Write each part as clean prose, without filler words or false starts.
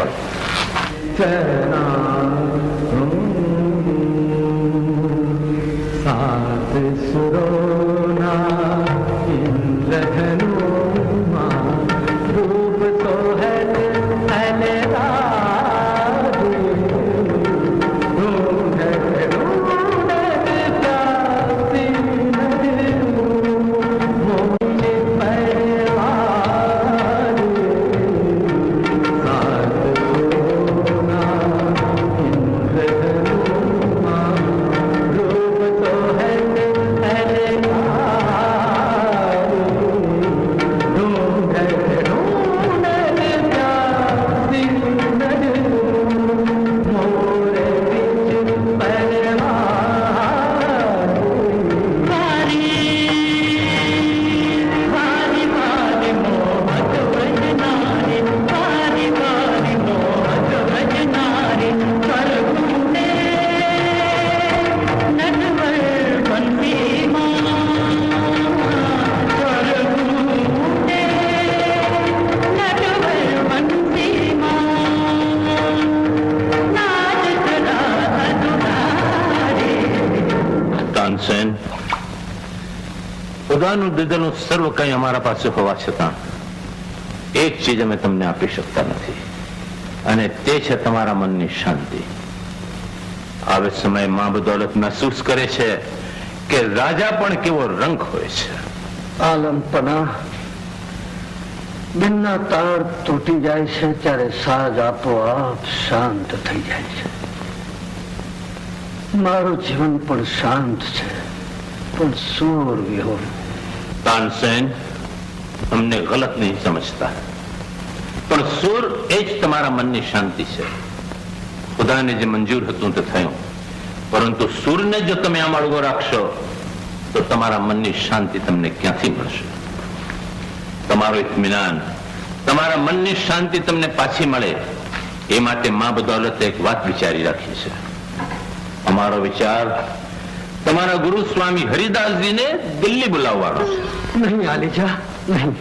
કરો. ખુદાનું દીધેલું સર્વ કંઈ અમારા પાસે હોવા છતાં એક ચીજ અમે તમને આપી શકતા નથી, અને તે છે તમારા મનની શાંતિ. આવે સમયે મા બદૌલત મહેસૂસ કરે છે કે રાજા પણ કેવો રંગ હોય છે. આલમ પનાહ, દિનના તાર તૂટી જાય છે ત્યારે સાજ આપોઆપ શાંત થઈ જાય છે. મારું જીવન પણ શાંત છે, પણ સૂર વિહોર. તાનસેન, અમને ગલત નહીં સમજતા, પણ સૂર એ જ તમારા મનની શાંતિ છે. ખુદાને જે મંજૂર હતું તે થયું, પરંતુ સૂરને જો તમે આમ અળગો રાખશો તો તમારા મનની શાંતિ તમને ક્યાંથી મળશે? તમારો ઇત્મીનાન, તમારા મનની શાંતિ તમને પાછી મળે એ માટે મા બદૌલતે એક વાત વિચારી રાખી છે. અમારો વિચાર તમારા ગુરુ સ્વામી હરિદાસજીને દિલ્હી બોલાવવાનો છે. નહીં આલીજા, નહીં.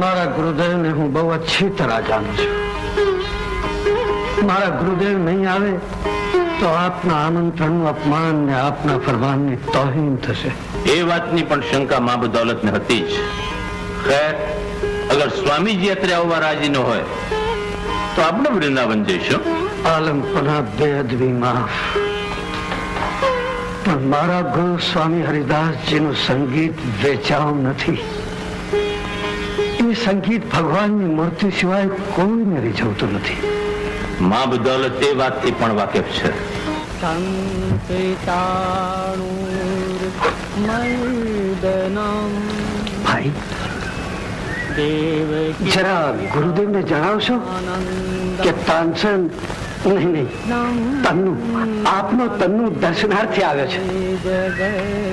મારા ગુરુદેવને હું બહુ અચ્છી તરહ જાણું છું. મારા ગુરુદેવ નહીં આવે તો આપના આમંત્રણનું અપમાન ને આપના ફરમાનની તોહીન થશે. એ વાતની પણ શંકા મા બદૌલતને હતી જ. ખેર, અગર સ્વામીજી અત્રે આવવા રાજી ન હોય તો આપણે વૃંદાવન જઈશું. આલમ પના બેઅદબી માફ, પણ મારા ગુરુ સ્વામી હરિદાસજીનું સંગીત વેચાવ નથી. એ સંગીત ભગવાનની મૂર્તિ સિવાય કોઈને રીઝવતું નથી. મા બદૌલત એ વાતથી પણ વાકેફ છે. ભાઈ, જરા ગુરુદેવને જણાવશો કે તાનસેન નહીં, તન્નુ, આપનો તન્નુ દર્શનાર્થે આવ્યો છે.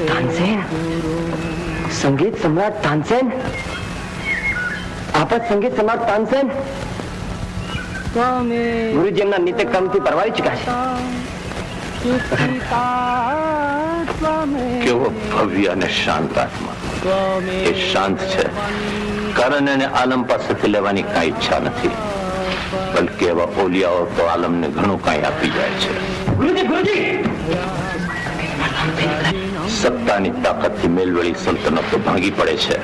તાનસેન, સંગીત સમ્રાટ તાનસેન, આપ જ સંગીત સમ્રાટ તાનસેન? ગુરુજી એમના નિત્યક્રમથી પરવારી ચુક્યા છે. કેવો ભવ્ય અને શાંત આત્મા. એ શાંત છે, કારણ એને આલમ પાસેથી લેવાની કઈ ઈચ્છા નથી, બલકે એવા ઓલિયાઓ તો આલમને ઘણું કઈ આપી જાય છે. ગુરુજી, ગુરુજી! સત્તાની તાકાતથી મેલવળી સલ્તનતો ભાંગી પડે છે,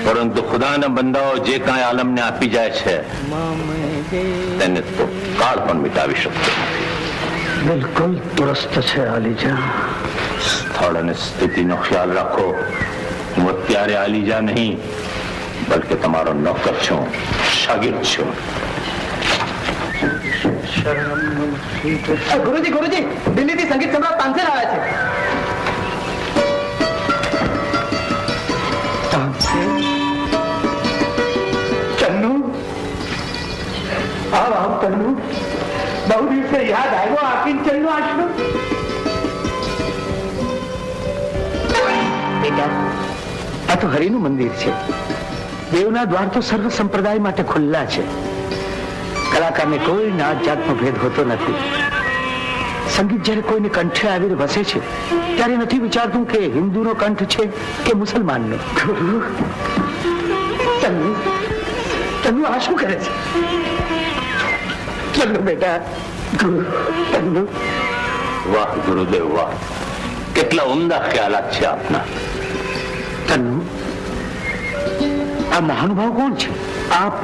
પરંતુ ખુદાના બંદાઓ જે કાંઈ આલમને આપી જાય છે તેને તો કાળ પણ મિટાવી શકતો નથી. બિલકુલ દુરસ્ત છે આલીજા. સ્થળ અને સ્થિતિનો ખ્યાલ રાખો. હું અત્યારે આલીજા નહીં, બલકે તમારો નોકર છું, શાગિર્દ છું. ગુરુજી, ગુરુજી, દિલ્હીથી સંગીત સમ્રાટ તાનસેન આવ્યા છે. ચન્નુ, આવ ચન્નુ. બહુ દિવસે યાદ આવ્યો આખી ચન્નુ આશરો. બેટા, આ તો હરિનું મંદિર છે. દેવના દ્વાર તો સર્વ સંપ્રદાય માટે ખુલ્લા છે. કલાકારને કોઈ નાત જાતનો ભેદ હોતો નથી. સંગીત જયારે કોઈને કંઠે આવીને વસે છે ત્યારે નથી વિચારતું કે હિન્દુનો કંઠ છે કે મુસલમાનનો. તન્નુ આ શું કરે છે? તન્નુ બેટા, તન્નુ. વાહ ગુરુદેવ વાહ, કેટલા ઉમદા ખ્યાલાત છે આપના. તન્નુ, આ મહાનુભાવ કોણ છે? આપ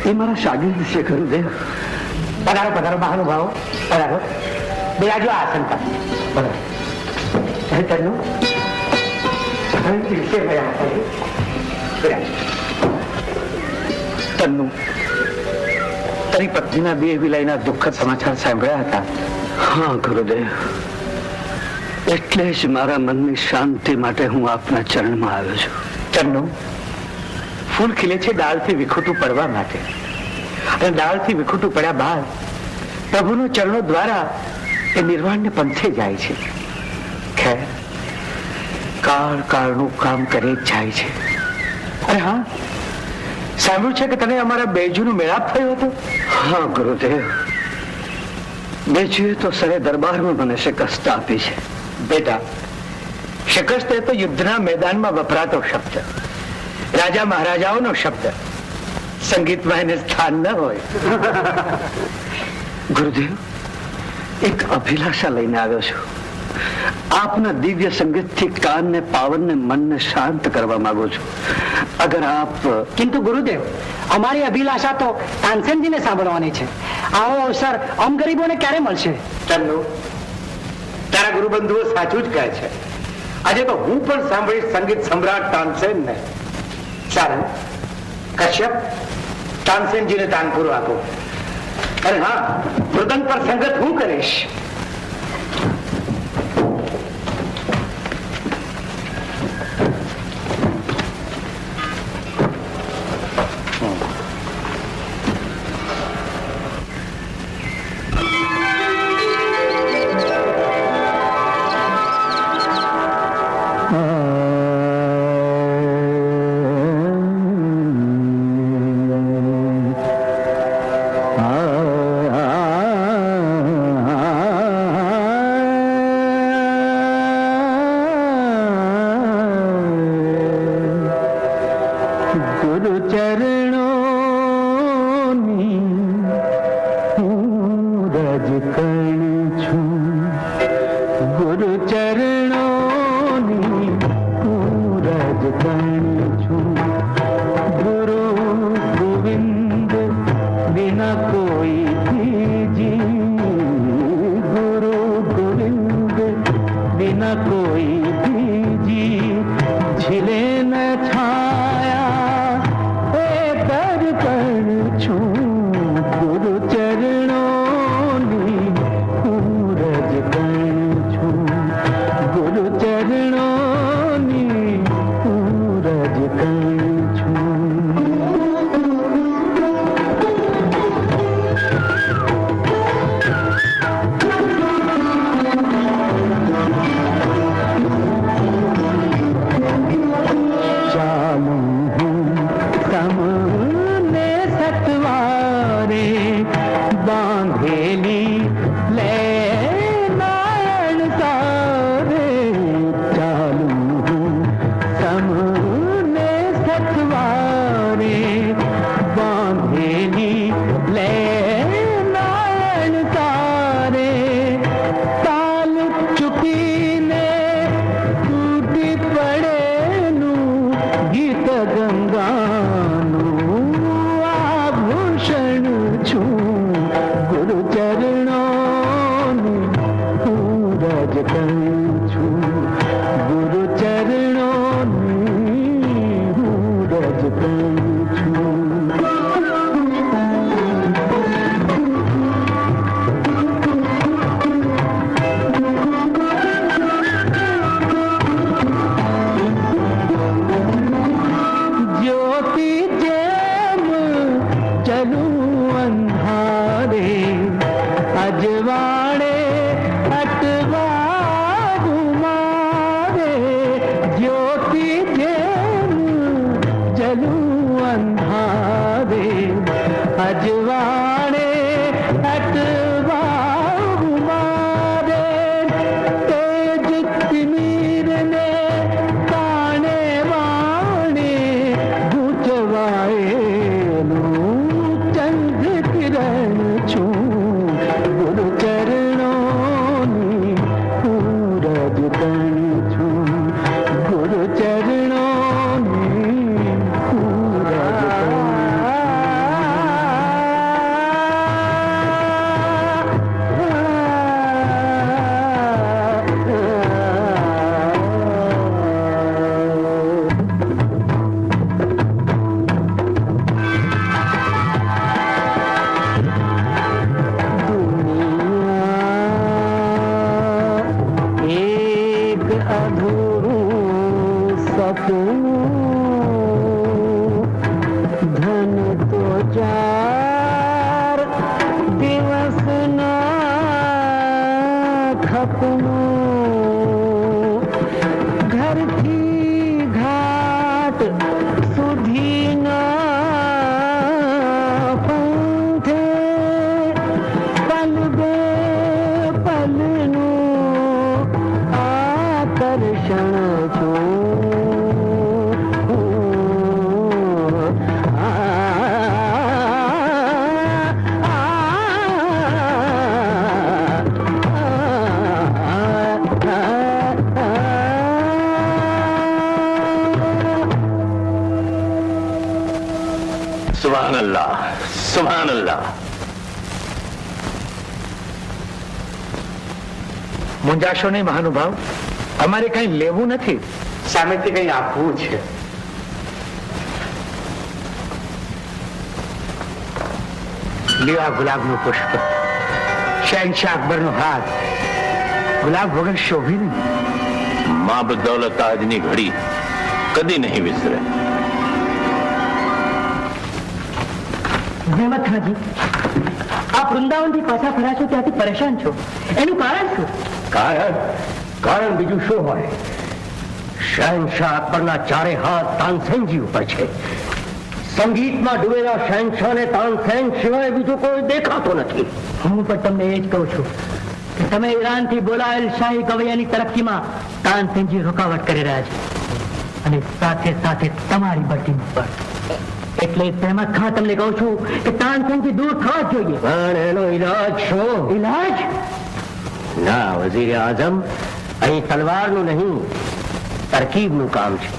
એ મારા શાગિર્દ છે ગુરુદેવ. પધારો પધારો મહાનુભાવ, પધારો. બિરાજો આસન પર. પધારો. તન્નુ, તન્નુ, તારી પત્નીના દેહ વિલાયના દુઃખદ સમાચાર સાંભળ્યા હતા? હા ગુરુદેવ, એટલે જ મારા મનની શાંતિ માટે હું આપના ચરણમાં આવ્યો છું. તન્નુ, ફૂલ ખીલે છે ડાળથી વિખૂટું પડવા માટે, અને ડાળથી વિખૂટું પડ્યા બાદ પ્રભુના ચરણો દ્વારા એ નિર્વાણને પંથે જાય છે. ખેર, કાળ કાળનું કામ કરે જ જાય છે. અરે હા, સાંભળ્યું છે કે તને અમારા બેજુનો મેળાપ થયો હતો? હા ગુરુદેવ, બેચુએ તો સરે દરબારમાં મને શિકસ્ત આપી છે. બેટા, શિકસ્ત એ તો યુદ્ધના મેદાનમાં વપરાતો શબ્દ, રાજા મહારાજાઓનો શબ્દ. સંગીતમાં એને સ્થાન ન હોય. ગુરુદેવ, એક અભિલાષા લઈને આવ્યો છું. આપના દિવ્ય સંગીતથી કાનને પાવનને મનને શાંત કરવા માંગુ છું. અગર આપ. કિંતુ ગુરુદેવ, અમારી અભિલાષા તો તાનસેનજીને સાંભળવાની છે. આવો અવસર આમ ગરીબોને ક્યારે મળશે? તન્નુ, તારા ગુરુબંધુઓ સાચું જ કહે છે. આજે તો હું પણ સાંભળીશ સંગીત સમ્રાટ તાનસેનને. સારું, કશ્યપ, તાનસેનજીને તાનપુરો આપો. અરે હા, મૃદંગ પર સંગત હું કરીશ. ઘાટનો ઘરથી ઘાટ સુધીના પંથે પલ બે પલનું આકર્ષણ છું. સુભાન અલ્લાહ, સુભાન અલ્લાહ. મૂંઝાશો નહીં મહાનુભાવ, અમારે કઈ લેવું નથી, સામેથી કઈ આપવું છે. લ્યો આ ગુલાબનું પુષ્પ. શહેનશાહ અકબરનો હાથ ગુલાબ વગર શોભી નહીં. મા બદૌલત આજની ઘડી કદી નહીં વિસરે. જહેમત ખાજી, આપ વૃંદાવનથી પાછા ફર્યા છો ત્યાંથી પરેશાન છો, એનું કારણ શું? કારણ બીજું શું હોય? શહેનશાહ અકબરના ચારે હાથ તાનસેનજી ઉપર છે. સંગીતમાં ડૂબેલા શહેનશાહને તાનસેન સિવાય બીજું કોઈ દેખાતો નથી. હું પણ તમને એ જ કહું છું કે તમે ઈરાનથી બોલાયેલ શાહી ગવૈયાની તરક્કીમાં તાનસેનજી રૂકાવટ કરી રહ્યા છે અને સાથે સાથે તમારી બઢતીમાં પણ. એટલે તહેમત ખાન તમને કહું છું કે તાનસેનથી દૂર થવા જ જોઈએ. પણ એનો ઈલાજ શું? ઇલાજ? ના વઝીર આઝમ, અહીં તલવારનું નહીં તરકીબનું કામ છે.